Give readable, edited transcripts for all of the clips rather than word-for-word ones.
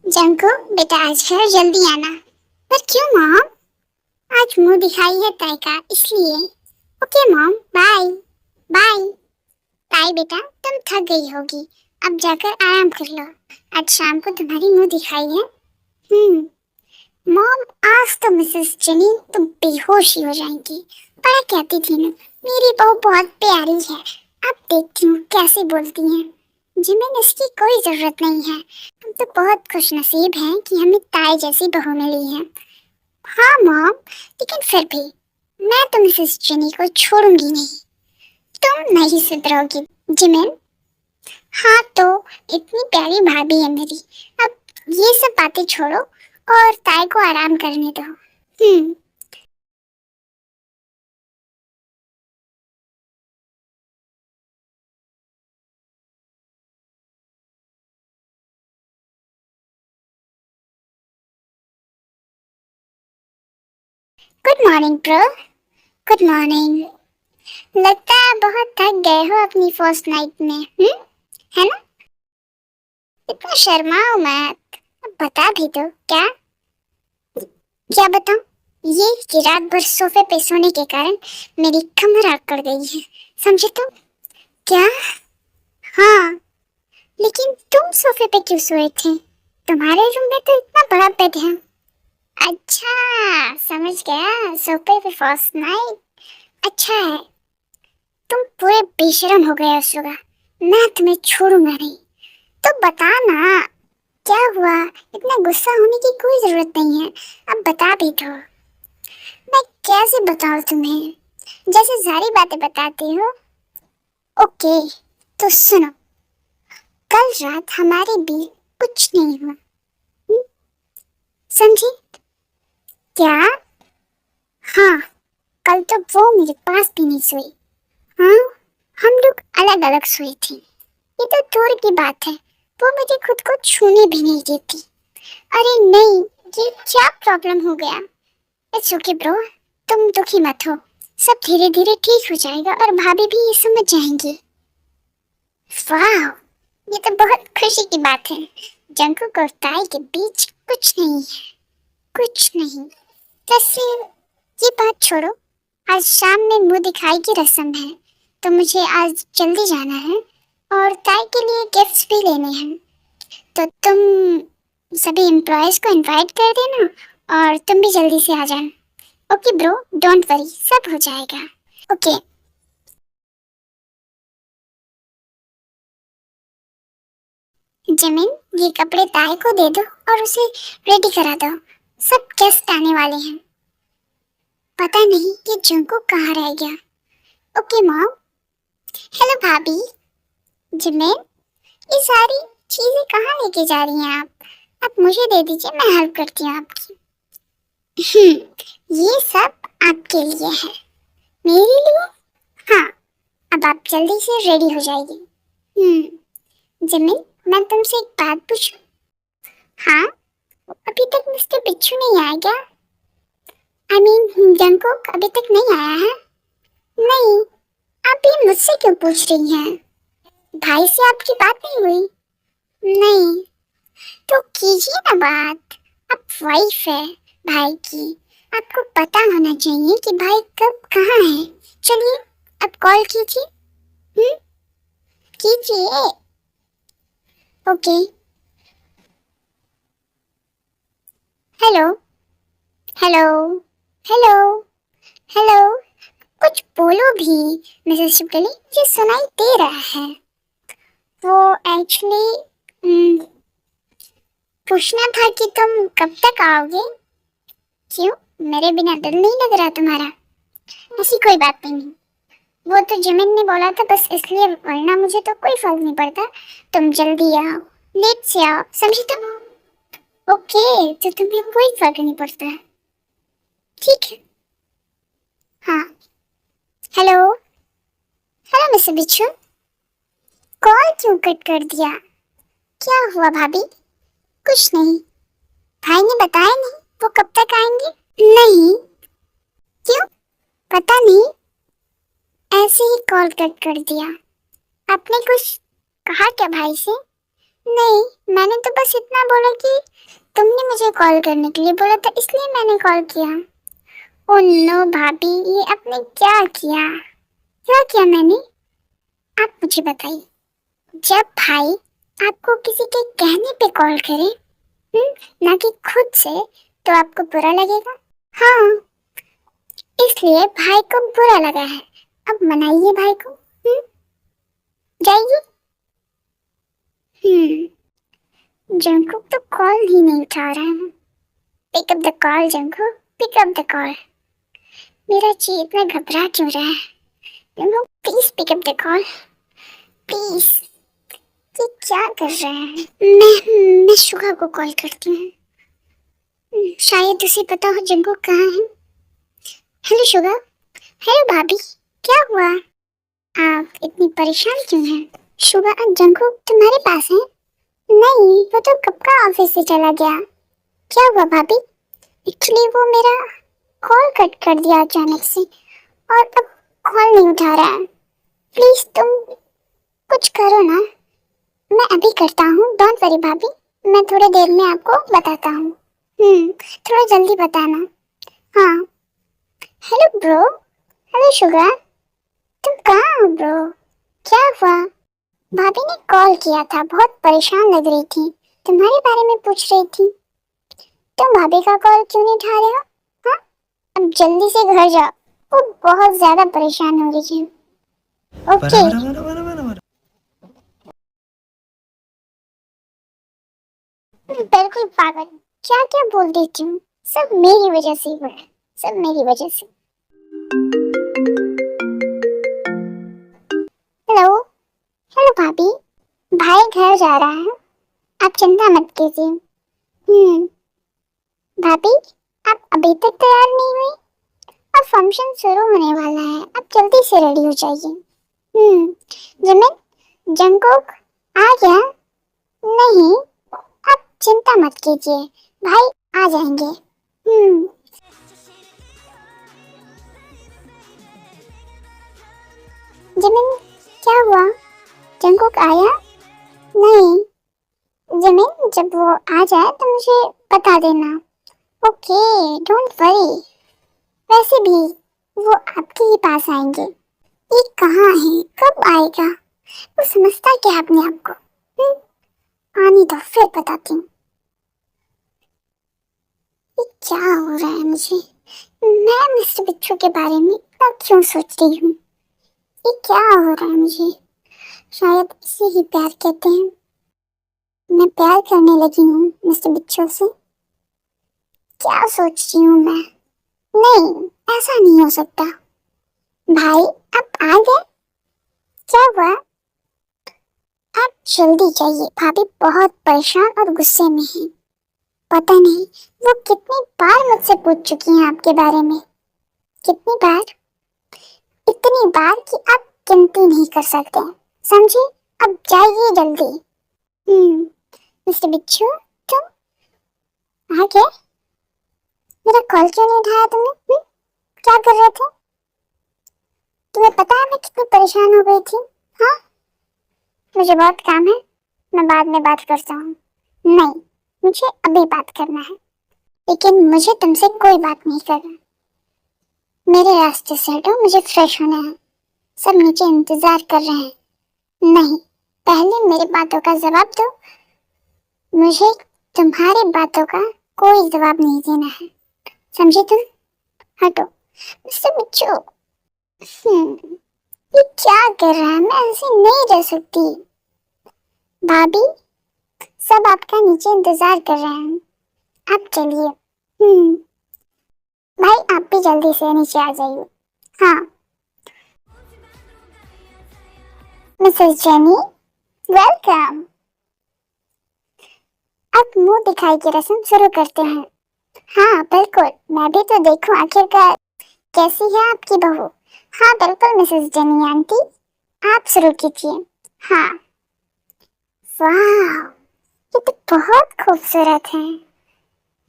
Junko बेटा आज फिर जल्दी आना। पर क्यों मॉम? आज मुंह दिखाई है ताई का इसलिए। Okay mom, bye bye. ताई बेटा तुम थक गई होगी, अब जाकर आराम कर लो। आज शाम को तुम्हारी मुंह दिखाई है। मॉम आज तो मिसेस जेनी तुम बेहोश ही हो जाएंगी। बड़ा कहती थी ना मेरी बहू बहुत प्यारी है। अब देखती हूँ कैसे बोलती हैं। जिमिन इसकी कोई जरूरत नहीं है। हम तो बहुत खुशनसीब हैं कि हमें ताई जैसी बहू मिली है। हाँ मॉम, लेकिन फिर भी मैं तो मिसेस जेनी को छोड़ूंगी नहीं। तुम नहीं सुधरोगी जिमिन। हाँ तो इतनी प्यारी भाभी है मेरी। अब ये सब बातें छोड़ो और ताई को आराम करने दो। Good morning pro. Good morning. लगता है बहुत थक गए हो अपनी फर्स्ट नाइट में, है ना? इतना शर्माओ मत, अब बता भी दो क्या। क्या बताऊं? ये कि रात भर सोफे पे सोने के कारण मेरी कमर आकड़ गई है, समझे तुम? क्या? हाँ, लेकिन तुम सोफे पे क्यों सोए थे? तुम्हारे रूम में तो इतना बड़ा बेड है। अच्छा समझ गया, सोफे पे फर्स्ट नाइट। अच्छा है, तुम पूरे बेशरम हो गए हो सुगा। मैं तुम्हें छोड़ूंगा नहीं। तो बता ना क्या हुआ। इतना गुस्सा होने की कोई जरूरत नहीं है, अब बता भी दो। मैं कैसे बताऊं तुम्हें, जैसे सारी बातें बताती हो। ओके तो सुनो, कल रात हमारे बीच कुछ नहीं हुआ, हम्म, समझी? क्या? हाँ, कल तो वो मेरे पास भी नहीं सोई। हाँ, हम लोग अलग अलग सोए थे। ये तो दूर की बात है, वो मुझे खुद को छूने भी नहीं देती। अरे नहीं, ये क्या प्रॉब्लम हो गया? इट्स ओके ब्रो, तुम दुखी मत हो। सब धीरे धीरे ठीक हो जाएगा और भाभी भी ये समझ जाएंगी। वाह, ये तो बहुत खुशी की बात है। जंकुक और ताई के बीच कुछ नहीं है, कुछ नहीं। वैसे ये बात छोड़ो, आज शाम में मुंह दिखाई की रस्म है, तो मुझे आज जल्दी जाना है और ताई के लिए गिफ्ट्स भी लेने हैं। तो तुम सभी एम्प्लॉयज को इनवाइट कर देना और तुम भी जल्दी से आ जाना। ओके ब्रो, डोंट वरी, सब हो जाएगा। ओके। जिमिन, ये कपड़े ताई को दे दो और उसे रेडी करा दो। सब गेस्ट आने वाले हैं। पता नहीं ये जंको कहाँ रह गया। Okay mom. हेलो भाभी। जिमिन, ये सारी चीजें कहाँ लेके जा रही हैं आप मुझे दे दीजिए, मैं हेल्प करती हूँ आपकी। ये सब आपके लिए है। मेरे लिए? हाँ, अब आप जल्दी से रेडी हो जाइए। जिमिन, मैं तुमसे एक बात पूछूं? हाँ, अभी तक मिस्टर बिच्छू नहीं आया क्या? आई मीन जंकुक अभी तक नहीं आया है? नहीं। आप ये मुझसे क्यों पूछ रही हैं? भाई से आपकी बात नहीं हुई? नहीं। तो कीजिए ना बात, आप वाइफ है भाई की, आपको पता होना चाहिए कि भाई कब कहाँ है। चलिए अब कॉल कीजिए। कीजिए। Okay. Hello hello hello hello, कुछ बोलो भी। मिसेस शिपली, ये सुनाई दे रहा है। वो एक्चुअली पूछना था कि तुम कब तक आओगे? क्यों, मेरे बिना दिल नहीं लग रहा तुम्हारा? ऐसी कोई बात नहीं, वो तो जिमिन ने बोला था बस इसलिए, वरना मुझे तो कोई फर्क नहीं पड़ता। तुम जल्दी आओ, लेट से आओ, समझी तुम? ओके, तो तुम्हें कोई फर्क नहीं पड़ता है, ठीक है। हाँ। हेलो हेलो मिस्टर बिच्छू, कॉल क्यों कट कर दिया? क्या हुआ भाभी? कुछ नहीं। भाई ने बताया नहीं वो कब तक आएंगे? नहीं। क्यों? पता नहीं, ऐसे ही कॉल कट कर दिया। आपने कुछ कहा क्या भाई से? नहीं, मैंने तो बस इतना बोला कि तुमने मुझे कॉल करने के लिए बोला था, इसलिए मैंने कॉल किया। ओ नो भाभी, ये आपने क्या किया? क्या किया मैंने? आप मुझे बताइए। जब भाई आपको किसी के कहने पे कॉल करे, ना कि खुद से, तो आपको बुरा लगेगा? हाँ, इसलिए भाई को बुरा लगा है। अब मनाइए भाई को। जाइए। जंकुक तो कॉल ही नहीं उठा रहा है। Pick up the call Jungkook, pick up the call. मेरा जी इतना घबरा क्यों रहा है? Jungkook please pick up the call, please. ये क्या कर रहा है? मैं शुगा को कॉल करती हूँ, शायद उसे पता हो जंकुक कहाँ है। Hello Suga. हेलो भाभी, क्या हुआ? आप इतनी परेशान क्यों हैं? शुगा, जंकुक तुम्हारे पास है? नहीं, वो तो कब का ऑफिस से चला गया। क्या हुआ भाभी? एक्चुअली वो मेरा कॉल कट कर दिया अचानक से, और अब कॉल नहीं उठा रहा है। प्लीज तुम कुछ करो ना। मैं अभी करता हूँ, डोंट वरी भाभी। मैं थोड़ी देर में आपको बताता हूँ। थोड़ा जल्दी बताना। हाँ। Hello bro. हेलो शुगर, तुम कहाँ हो ब्रो? क्या हुआ? भाभी ने कॉल किया था, बहुत परेशान लग रही थी, तुम्हारे बारे में पूछ रही थी। तुम भाभी का कॉल क्यों नहीं उठा रहे हो? हाँ, अब जल्दी से घर जाओ, वो बहुत ज्यादा परेशान हो रही है। ओके। बिल्कुल पागल, क्या क्या बोल देती हूँ। सब मेरी वजह से हुआ है, सब मेरी वजह से। हेलो। हेलो भाभी, भाई घर जा रहा है, आप चिंता मत कीजिए। भाभी, आप अभी तक तैयार नहीं हुई? अब फंक्शन शुरू होने वाला है, आप जल्दी से रेडी हो जाइए। जिमिन, जंकुक आ गया? नहीं, आप चिंता मत कीजिए, भाई आ जाएंगे। जिमिन, क्या हुआ? जंकुक आया? नहीं। जिमिन, जब वो आ जाए तो मुझे बता देना। Okay, don't worry. वैसे भी वो आपके ही पास आएंगे। ये कहाँ है, कब आएगा? वो समझता क्या है अपने आप को? आने दो, फिर बताती हूँ। ये क्या हो रहा है मुझे? मैं मिस्टर बिच्छू के बारे में इतना क्यों सोच रही हूँ? ये क्या हो रहा है मुझे? शायद इसे ही प्यार कहते हैं। मैं प्यार करने लगी हूँ मिस्टर बिच्छू से। क्या सोच रही हूँ मैं? नहीं, ऐसा नहीं हो सकता। भाई, आप आ गए? क्या हुआ? आप जल्दी जाइए, भाभी बहुत परेशान और गुस्से में हैं। पता नहीं वो कितनी बार मुझसे पूछ चुकी हैं आपके बारे में। कितनी बार? इतनी बार कि आप गिनती नहीं कर सकते। समझे? अब जाइए जल्दी। मिस्टर बिच्छू, तुम आ गए? मेरा कॉल क्यों नहीं उठाया तुमने? क्या कर रहे थे? तुम्हें पता है मैं कितनी परेशान हो गई थी? हाँ, मुझे बहुत काम है, मैं बाद में बात करता हूँ। नहीं, मुझे अभी बात करना है, लेकिन मुझे तुमसे कोई बात नहीं करना। मेरे रास्ते से हटो, मुझे फ्रेश होना है। सब नीचे इंतजार कर रहे हैं। नहीं, पहले मेरी बातों का जवाब दो। मुझे तुम्हारी बातों का कोई जवाब नहीं देना है, समझे तुम? हटो। मिस्टर बिच्छू, ये क्या कर रहा है? मैं ऐसे नहीं रह सकती। भाभी, सब आपका नीचे इंतजार कर रहे हैं, आप चलिए। भाई, आप भी जल्दी से नीचे आ जाइए। हाँ। Mrs jenny, welcome. अब मुंह दिखाई की रस्म शुरू करते हैं। हाँ बिल्कुल, मैं भी तो देखूं आखिरकार कैसी है आपकी बहू। हाँ बिल्कुल मिसेस जेनी आंटी, आप शुरू कीजिए। हाँ। वाह, ये तो बहुत खूबसूरत है।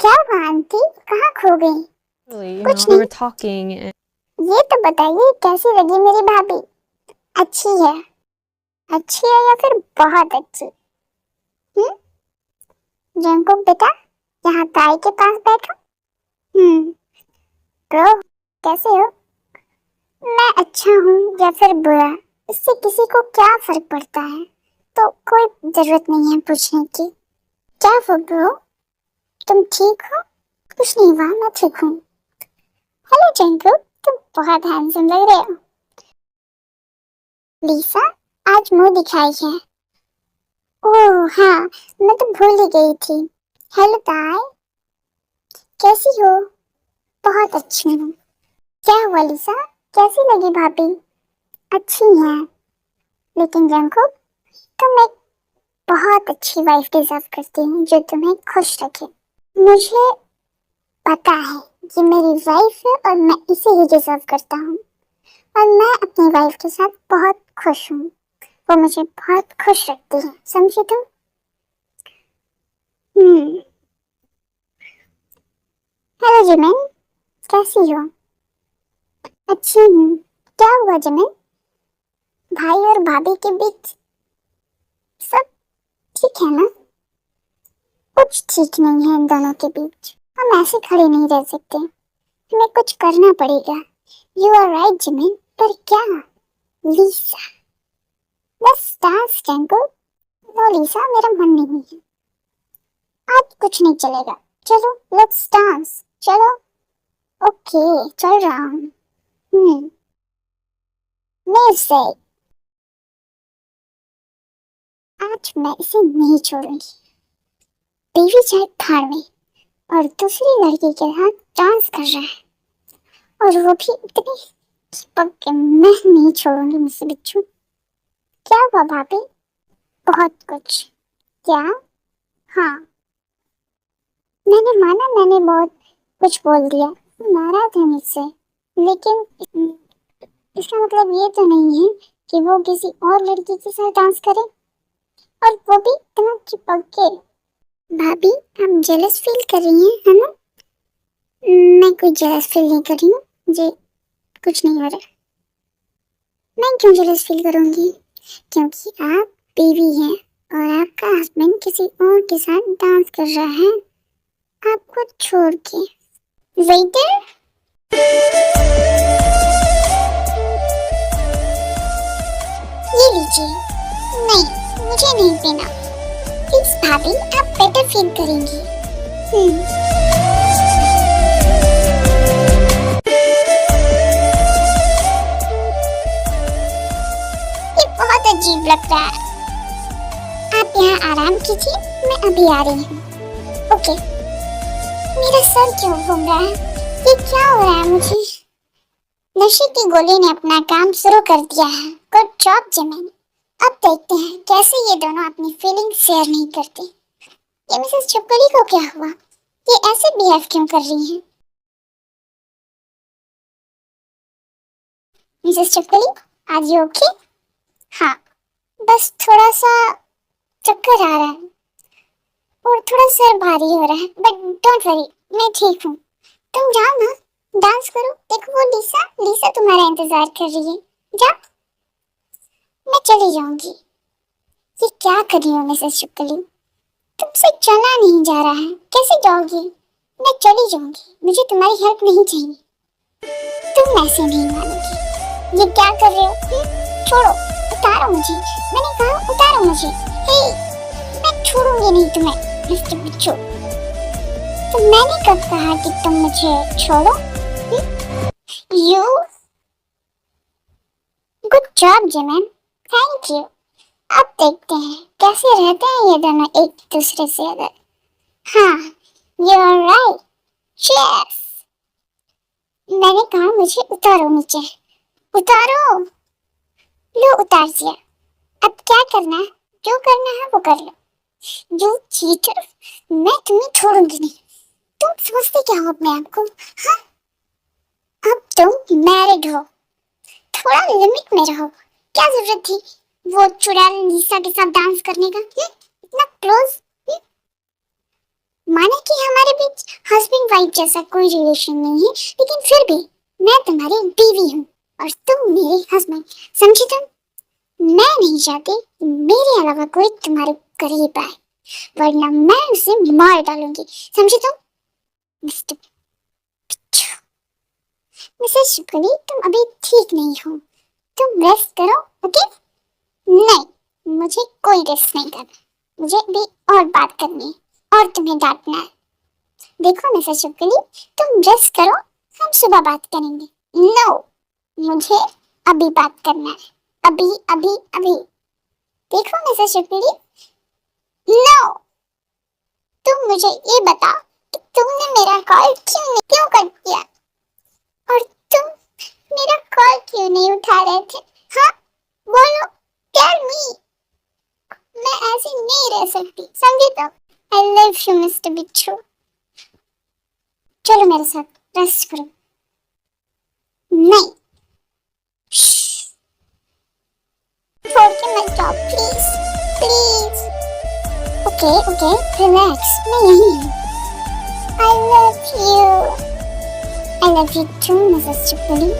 क्या हुआ आंटी, कहाँ खो गई? कुछ We नहीं। were talking and ये तो बताइए कैसी लगी मेरी भाभी? अच्छी है? अच्छी है या फिर बहुत अच्छी? जंकुक बेटा, यहाँ ताई के पास बैठो। ब्रो, कैसे हो? मैं अच्छा हूँ या फिर बुरा, इससे किसी को क्या फर्क पड़ता है, तो कोई जरूरत नहीं है पूछने की। क्या हुआ ब्रो, तुम ठीक हो? कुछ नहीं हुआ, मैं ठीक हूँ। हेलो जंकू, तुम बहुत हैंडसम लग रहे हो। लिसा, आज मुंह दिखाई है। ओह हाँ, मैं तो भूल ही गई थी। हेलो ताई, कैसी हो? बहुत अच्छी हूँ। क्या हुआ लिसा, कैसी लगी भाभी? अच्छी है, लेकिन जंकू, तुम एक बहुत अच्छी वाइफ डिजर्व करती हो जो तुम्हें खुश रखे। मुझे पता है कि मेरी वाइफ है और मैं इसे ही डिजर्व करता हूँ, और मैं अपनी वाइफ के साथ बहुत खुश हूँ। वो मुझे बहुत खुश रखती है, समझी तुम? हेलो जिमिन, कैसी हो? अच्छी हूँ। क्या हुआ जिमिन, भाई और भाभी के बीच सब ठीक है ना? कुछ ठीक नहीं है इन दोनों के बीच। हम ऐसे खड़े नहीं रह सकते, हमें कुछ करना पड़ेगा। यू आर राइट जिमिन, पर क्या? लीसा, बस डांस जंकू। नो लीसा, मेरा मन नहीं है, आज कुछ नहीं चलेगा। चलो लेट्स डांस, चलो। ओके, चल रहा हूँ। म्यूजिक, आज मैं इसे नहीं छोड़ूंगी। देवी जाए थाड़ में और दूसरी लड़की के साथ डांस कर रहा है, और वो भी इतनी चिपक के। मैं नहीं छोड़ूंगी मुझसे बिच्छू। क्या हुआ भाभी? बहुत कुछ। क्या? हाँ, मैंने माना मैंने बहुत कुछ बोल दिया, नाराज है मुझसे, लेकिन इसका मतलब ये तो नहीं है कि वो किसी और लड़की के साथ डांस करे, और वो भी इतना चिपक के। भाभी, आप जेलस फील कर रही हैं, है ना? मैं कोई जेलस फील नहीं कर रही हूँ, मुझे कुछ नहीं हो रहा। मैं क्यों जेलस फील करूंगी? क्योंकि आप बीवी हैं और आपका हस्बैंड किसी और के साथ डांस कर रहा है आपको छोड़ के। वेटर, ये लीजिए। नहीं, मुझे नहीं पीना। प्लीज भाभी, आप बेटर फील करेंगी। ये बहुत अजीब लग रहा है। आप यहाँ आराम कीजिए, मैं अभी आ रही हूँ। ओके। मेरा सर क्यों घूम रहा है? ये क्या हो रहा है मुझे? नशे की गोली ने अपना काम शुरू कर दिया है। Good job Jimin. अब देखते हैं कैसे ये दोनों अपनी फीलिंग्स शेयर नहीं करते। ये मिसेस चुपकली को क्या हुआ? ये ऐसे बिहेव क्यों कर रही हैं? Mrs Chupkali, are you okay? हाँ, बस थोड़ा सा चक्कर आ रहा है और थोड़ा सर भारी हो रहा है, बट डोंट वरी, मैं ठीक हूँ। तुम जाओ ना, डांस करो। देखो वो लिसा, लिसा तुम्हारा इंतजार कर रही है। जाओ, मैं चली जाऊंगी। ये क्या कर रही हो मिसेस चुपकली? तुमसे चला नहीं जा रहा है, कैसे जाओगी? मैं चली जाऊंगी, मुझे तुम्हारी हेल्प नहीं चाहिए। तुम ऐसे नहीं मानोगी। ये क्या कर रहे हो? छोड़ो, उतारो मुझे। मैंने कहा उतारो मुझे। हे, मैं छोड़ूंगी नहीं तुम्हें मिस्टर बिच्छू। तो मैंने कब कहा कि तुम मुझे छोड़ो? You, good job Jimin, thank you. अब देखते हैं कैसे रहते हैं ये दोनों एक दूसरे से अलग। हाँ, यू आर राइट। चीयर्स। मैंने कहा मुझे उतारो नीचे। उतारो। लो, उतार दिया। अब क्या करना है? जो करना है वो कर लो। यू चीटर, मैं तुम्हें छोड़ूंगी नहीं। तुम सोचते क्या हो अपने आप को? हाँ, अब तुम मैरिड हो, थोड़ा लिमिट में रहो। क्या जरूरत थी वो चुड़ैल लीसा के साथ डांस करने का? इतना क्लोज। माने कि हमारे बीच हस्बैंड वाइफ जैसा कोई रिलेशन नहीं है, लेकिन फिर भी मैं तुम्हारी बीवी हूँ और तुम मेरे हस्बैंड, समझी तुम? मैं नहीं चाहती कि मेरे अलावा कोई तुम्हारे करीब आए। वरना मैं उसे मार डालूंगी, समझे तुम? Mister Picchu. मिसेस शुक्ली, तुम अभी ठीक नहीं हो, तुम रेस्ट करो, ओके? नहीं, मुझे कोई रेस्ट नहीं करना, मुझे भी और बात करनी है और तुम्हें डांटना है। देखो मिसेस शुक्ली, तुम रेस्ट करो, हम सुबह बात करेंगे। नो, मुझे अभी बात करना है, अभी अभी अभी। देखो मिसेस शुक्ली, नो, तुम मुझे ये बता कि तुमने मेरा कॉल क्यों कट किया, और तुम मेरा कॉल क्यों नहीं उठा रहे थे? हाँ, बोलो, टेल मी। मैं ऐसी नहीं रह सकती, समझे? तो आई लव यू मिस्टर बिच्छू। चलो मेरे साथ रेस्ट करो। नहीं, छोड़ के मत जाओ please, please. Okay okay, relax, मैं यही हूँ। I love you too Mrs चुपड़ी।